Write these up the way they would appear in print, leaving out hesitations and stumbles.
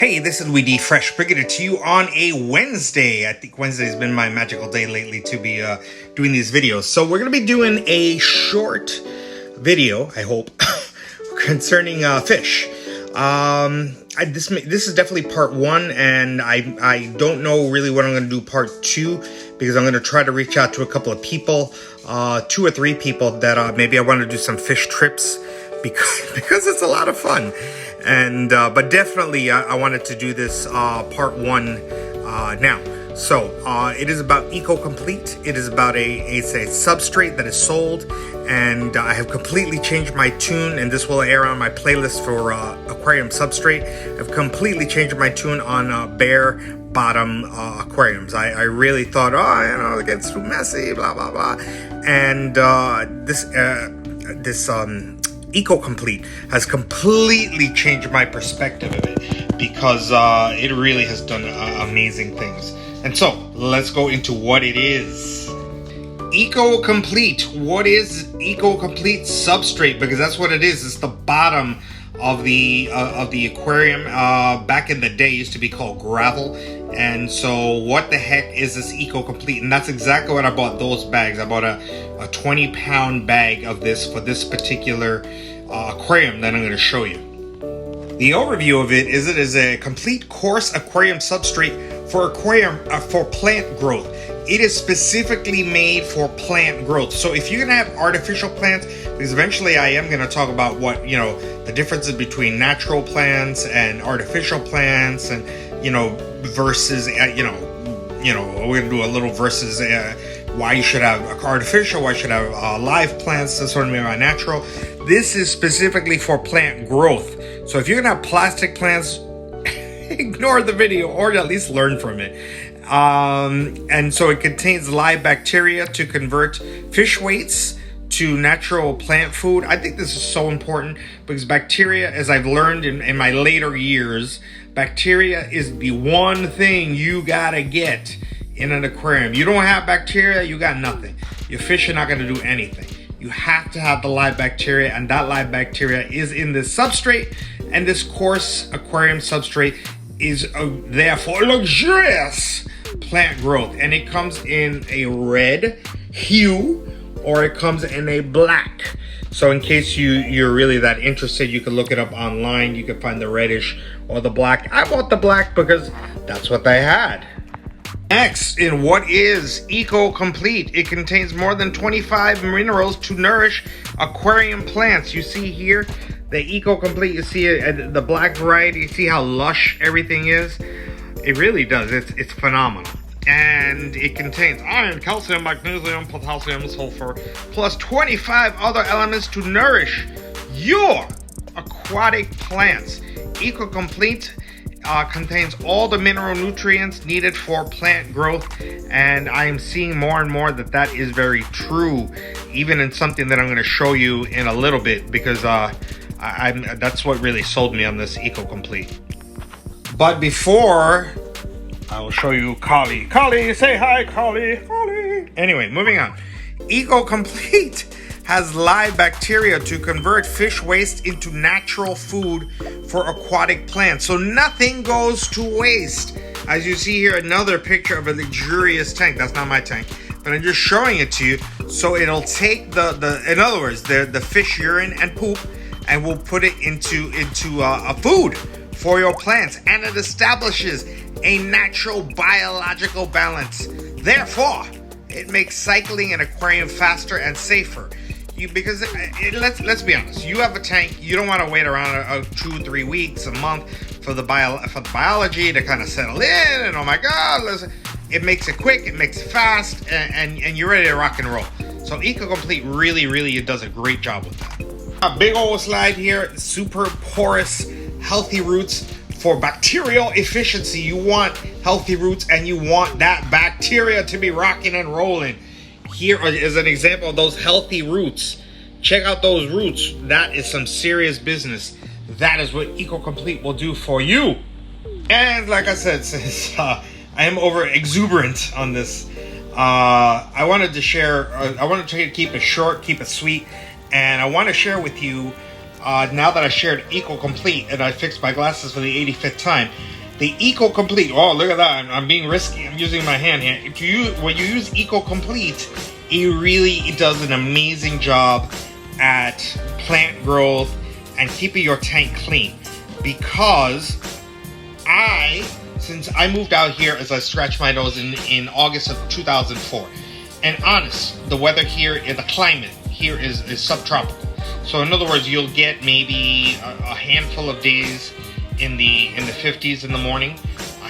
Hey, this is Weedy Fresh, bringing it to you on a Wednesday. I think Wednesday has been my magical day lately to be doing these videos. So we're going to be doing a short video, I hope, concerning fish. This is definitely part one, and I don't know really what I'm going to do part two, because I'm going to try to reach out to a couple of people, 2 or 3 people that maybe I want to do some fish trips, because it's a lot of fun. And but definitely I wanted to do this part one now. So it is about Eco Complete. It is about it's a substrate that is sold, and I have completely changed my tune, and this will air on my playlist for aquarium substrate. I've completely changed my tune on bare bottom aquariums. I really thought, it gets too messy, blah blah blah, and this Eco Complete has completely changed my perspective of it, because it really has done amazing things. And so let's go into what it is. Eco Complete. What is Eco Complete substrate? Because that's what it is. It's the bottom of the aquarium. Back in the day, it used to be called gravel. And so what the heck is this Eco Complete? And that's exactly what I bought those bags. I bought a 20-pound bag of this for this particular aquarium that I'm going to show you. The overview of it is a complete coarse aquarium substrate for plant growth. It is specifically made for plant growth. So if you're going to have artificial plants, because eventually I am going to talk about what, the differences between natural plants and artificial plants, and, versus, we're going to do a little versus why you should have artificial, why you should have live plants. That's what I mean by natural. This is specifically for plant growth. So if you're going to have plastic plants, ignore the video, or at least learn from it. And so it contains live bacteria to convert fish wastes to natural plant food. I think this is so important, because bacteria, as I've learned in my later years, bacteria is the one thing you gotta get in an aquarium. You don't have bacteria, you got nothing. Your fish are not gonna do anything. You have to have the live bacteria, and that live bacteria is in this substrate, and this coarse aquarium substrate is there for luxurious plant growth. And it comes in a red hue, or it comes in a black. So in case you're really that interested, you can look it up online. You can find the reddish or the black. I bought the black because that's what they had. Next, in what is Eco Complete? It contains more than 25 minerals to nourish aquarium plants. You see here, the Eco Complete, you see the black variety, you see how lush everything is? It really does. It's phenomenal. And it contains iron, calcium, magnesium, potassium, sulfur, plus 25 other elements to nourish your aquatic plants. Eco Complete contains all the mineral nutrients needed for plant growth, and I am seeing more and more that is very true, even in something that I'm going to show you in a little bit, because that's what really sold me on this Eco Complete. But before, I will show you Kali. Kali, say hi, Kali. Kali. Anyway, moving on. Eco Complete has live bacteria to convert fish waste into natural food for aquatic plants. So nothing goes to waste. As you see here, another picture of a luxurious tank. That's not my tank, but I'm just showing it to you. So it'll take in other words, the fish urine and poop, and we'll put it into a food for your plants, and it establishes a natural biological balance. Therefore, it makes cycling an aquarium faster and safer. Because let's be honest, you have a tank, you don't want to wait around 2-3 weeks, a month for the biology to kind of settle in, and oh my god, it makes it quick, it makes it fast, and you're ready to rock and roll. So Eco Complete really does a great job with that. A big old slide here, super porous, healthy roots for bacterial efficiency. You want healthy roots, and you want that bacteria to be rocking and rolling. Here is an example of those healthy roots. Check out those roots. That is some serious business. That is what Eco Complete will do for you. And like I said, since I am over exuberant on this, I wanted to share, I wanted to keep it short, keep it sweet, and I want to share with you now that I shared Eco Complete and I fixed my glasses for the 85th time, the Eco Complete, oh look at that, I'm being risky, I'm using my hand here. When you use Eco Complete, it does an amazing job at plant growth and keeping your tank clean. Because since I moved out here, as I scratched my nose in August of 2004, and honest, the weather here, the climate here is subtropical. So in other words, you'll get maybe a handful of days in the 50s in the morning, a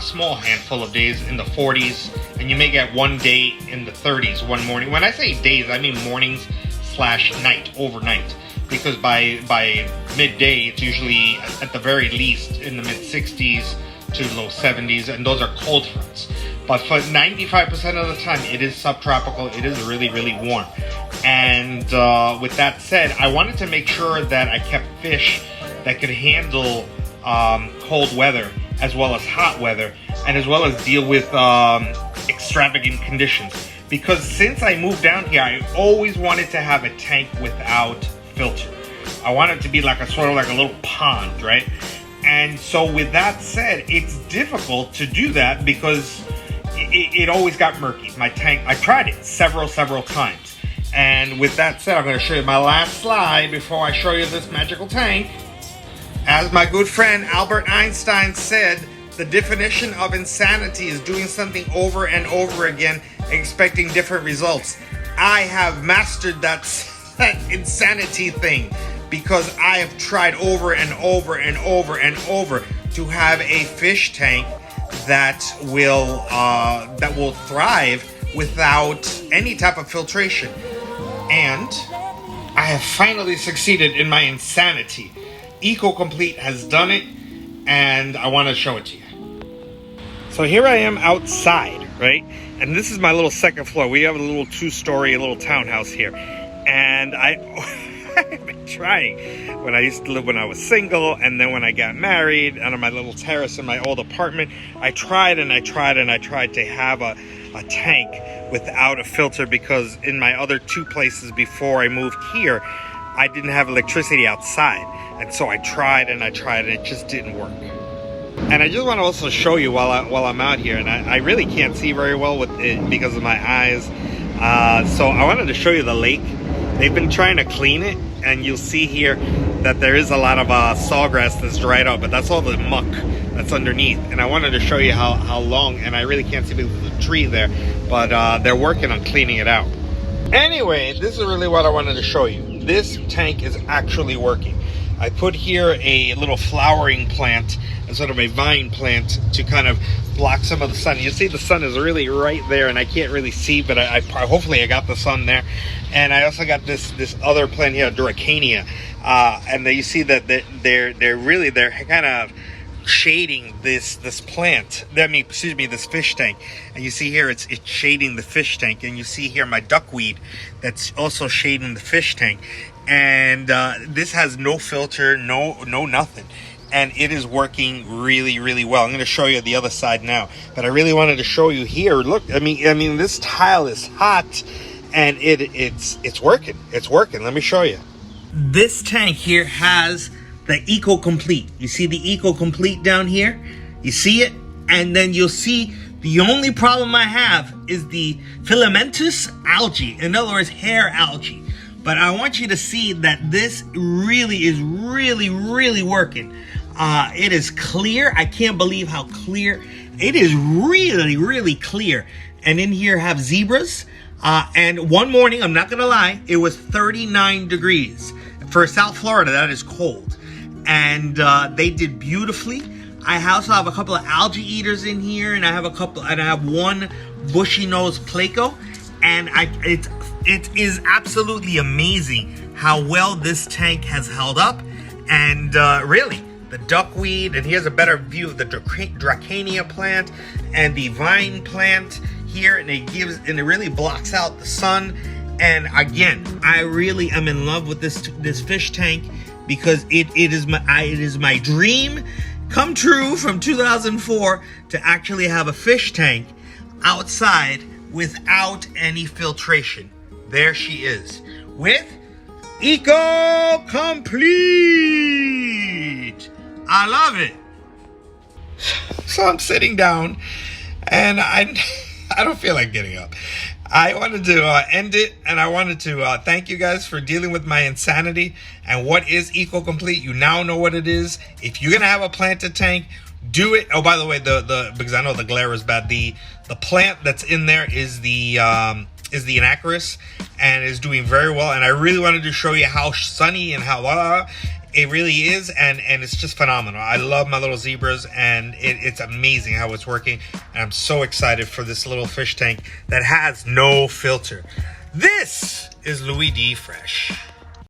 small handful of days in the 40s, and you may get one day in the 30s one morning. When I say days, I mean mornings / night, overnight. Because by midday, it's usually at the very least in the mid 60s to low 70s, and those are cold fronts. But for 95% of the time, it is subtropical. It is really, really warm. And with that said, I wanted to make sure that I kept fish that could handle cold weather as well as hot weather, and as well as deal with extravagant conditions. Because since I moved down here, I always wanted to have a tank without filter. I want it to be like a little pond, right? And so with that said, it's difficult to do that because it always got murky. My tank, I tried it several times. And with that said, I'm going to show you my last slide before I show you this magical tank. As my good friend Albert Einstein said, the definition of insanity is doing something over and over again, expecting different results. I have mastered that insanity thing because I have tried over and over to have a fish tank that will thrive without any type of filtration. And I have finally succeeded in my insanity. Eco Complete has done it, and I want to show it to you. So here I am outside, right? And this is my little second floor. We have a little two-story, little townhouse here. And I've been trying. When I used to live when I was single, and then when I got married, and on my little terrace in my old apartment, I tried to have a tank without a filter, because in my other two places before I moved here, I didn't have electricity outside. And so I tried and it just didn't work. And I just want to also show you while I'm out here, and I really can't see very well with it because of my eyes. So I wanted to show you the lake. They've been trying to clean it, and you'll see here that there is a lot of sawgrass that's dried up, but that's all the muck that's underneath. And I wanted to show you how long, and I really can't see because of the tree there, but they're working on cleaning it out. Anyway, this is really what I wanted to show you. This tank is actually working. I put here a little flowering plant, a sort of a vine plant, to kind of block some of the sun. You see the sun is really right there, and I can't really see, but I hopefully I got the sun there. And I also got this other plant here, Dracania, and you see that they're kind of shading this plant. This fish tank. And you see here it's shading the fish tank, and you see here my duckweed that's also shading the fish tank. And this has no filter, no nothing, and it is working really, really well. I'm going to show you the other side now, but I really wanted to show you here. Look, I mean, this tile is hot, and it's working. It's working. Let me show you. This tank here has the Eco Complete. You see the Eco Complete down here? You see it? And then you'll see the only problem I have is the filamentous algae. In other words, hair algae. But I want you to see that this really is really working. It is clear. I can't believe how clear. It is really clear. And in here have zebras. And one morning, I'm not going to lie, it was 39 degrees. For South Florida, that is cold. And they did beautifully. I also have a couple of algae eaters in here, and I have one bushy nose pleco. And it is absolutely amazing how well this tank has held up. And really, the duckweed, and here's a better view of the Dracania plant and the vine plant here, and it really blocks out the sun. And again, I really am in love with this fish tank, because it is my dream come true from 2004 to actually have a fish tank outside without any filtration. There she is, with Eco Complete. I love it. So I'm sitting down and I don't feel like getting up. I wanted to end it, and I wanted to thank you guys for dealing with my insanity. And what is Eco Complete? You now know what it is. If you're gonna have a planted tank, do it. Oh, by the way, the because I know the glare is bad. The plant that's in there is the Anacris, and is doing very well. And I really wanted to show you how sunny and how it really is, and it's just phenomenal. I love my little zebras, and it's amazing how it's working. And I'm so excited for this little fish tank that has no filter. This is Louis D. Fresh.